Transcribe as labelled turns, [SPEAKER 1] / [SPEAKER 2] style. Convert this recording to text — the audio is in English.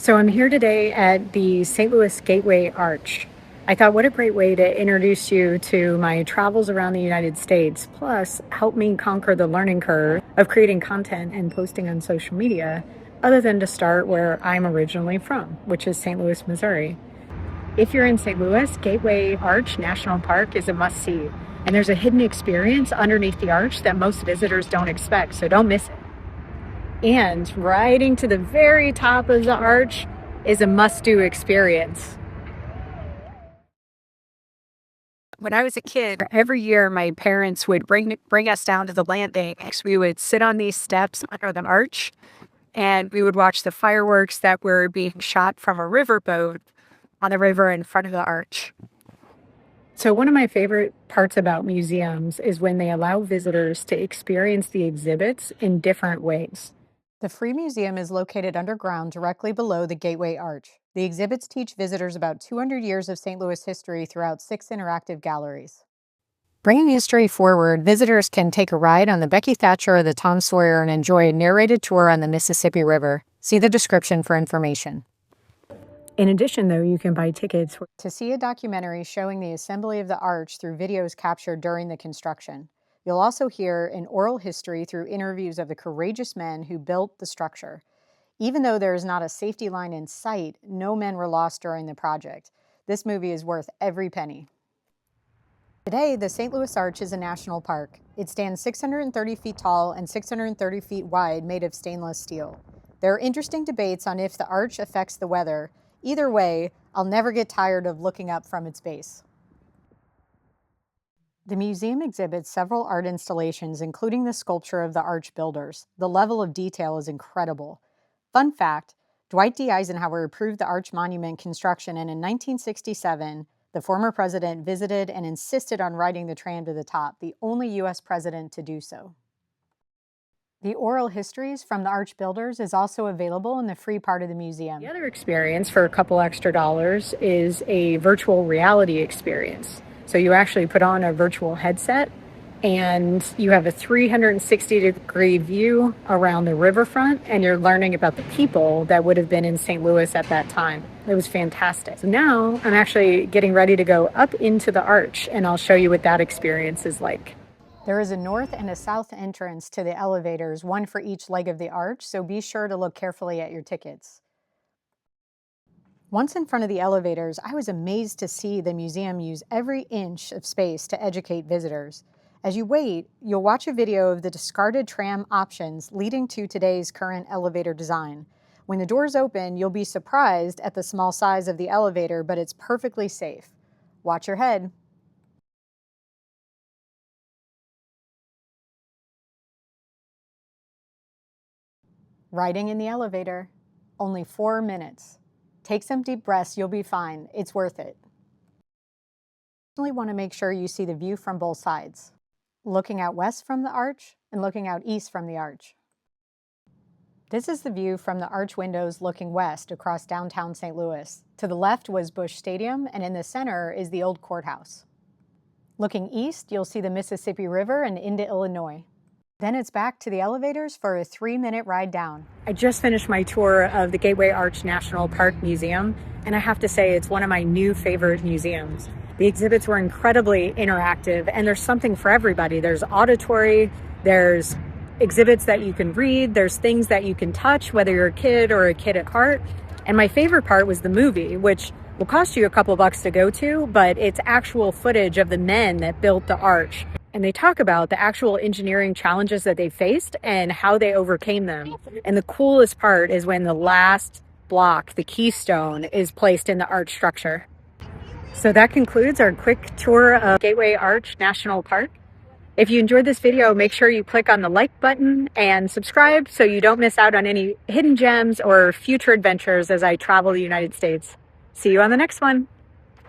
[SPEAKER 1] So I'm here today at the St. Louis Gateway Arch. I thought, what a great way to introduce you to my travels around the United States, plus help me conquer the learning curve of creating content and posting on social media, other than to start where I'm originally from, which is St. Louis, Missouri. If you're in St. Louis, Gateway Arch National Park is a must-see, and there's a hidden experience underneath the arch that most visitors don't expect, so don't miss it. And riding to the very top of the arch is a must-do experience. When I was a kid, every year my parents would bring us down to the landing. We would sit on these steps under the arch, and we would watch the fireworks that were being shot from a riverboat on the river in front of the arch. So one of my favorite parts about museums is when they allow visitors to experience the exhibits in different ways.
[SPEAKER 2] The Free Museum is located underground directly below the Gateway Arch. The exhibits teach visitors about 200 years of St. Louis history throughout 6 interactive galleries. Bringing history forward, visitors can take a ride on the Becky Thatcher or the Tom Sawyer and enjoy a narrated tour on the Mississippi River. See the description for information.
[SPEAKER 1] In addition, though, you can buy tickets
[SPEAKER 2] to see a documentary showing the assembly of the arch through videos captured during the construction. You'll also hear an oral history through interviews of the courageous men who built the structure. Even though there is not a safety line in sight, no men were lost during the project. This movie is worth every penny. Today, the St. Louis Arch is a national park. It stands 630 feet tall and 630 feet wide, made of stainless steel. There are interesting debates on if the arch affects the weather. Either way, I'll never get tired of looking up from its base. The museum exhibits several art installations, including the sculpture of the arch builders. The level of detail is incredible. Fun fact, Dwight D. Eisenhower approved the arch monument construction, and in 1967, the former president visited and insisted on riding the tram to the top, the only U.S. president to do so. The oral histories from the arch builders is also available in the free part of the museum.
[SPEAKER 1] The other experience for a couple extra dollars is a virtual reality experience. So you actually put on a virtual headset and you have a 360-degree view around the riverfront, and you're learning about the people that would have been in St. Louis at that time. It was fantastic. So now I'm actually getting ready to go up into the arch, and I'll show you what that experience is like.
[SPEAKER 2] There is a north and a south entrance to the elevators, one for each leg of the arch, so be sure to look carefully at your tickets. Once in front of the elevators, I was amazed to see the museum use every inch of space to educate visitors. As you wait, you'll watch a video of the discarded tram options leading to today's current elevator design. When the doors open, you'll be surprised at the small size of the elevator, but it's perfectly safe. Watch your head. Riding in the elevator, only 4 minutes. Take some deep breaths, you'll be fine. It's worth it. You really want to make sure you see the view from both sides. Looking out west from the arch and looking out east from the arch. This is the view from the arch windows looking west across downtown St. Louis. To the left was Busch Stadium, and in the center is the old courthouse. Looking east, you'll see the Mississippi River and into Illinois. Then it's back to the elevators for a 3-minute ride down.
[SPEAKER 1] I just finished my tour of the Gateway Arch National Park Museum, and I have to say it's one of my new favorite museums. The exhibits were incredibly interactive, and there's something for everybody. There's auditory, there's exhibits that you can read, there's things that you can touch, whether you're a kid or a kid at heart. And my favorite part was the movie, which will cost you a couple bucks to go to, but it's actual footage of the men that built the arch. And they talk about the actual engineering challenges that they faced and how they overcame them. And the coolest part is when the last block, the keystone, is placed in the arch structure. So that concludes our quick tour of Gateway Arch National Park. If you enjoyed this video, make sure you click on the like button and subscribe so you don't miss out on any hidden gems or future adventures as I travel the United States. See you on the next one.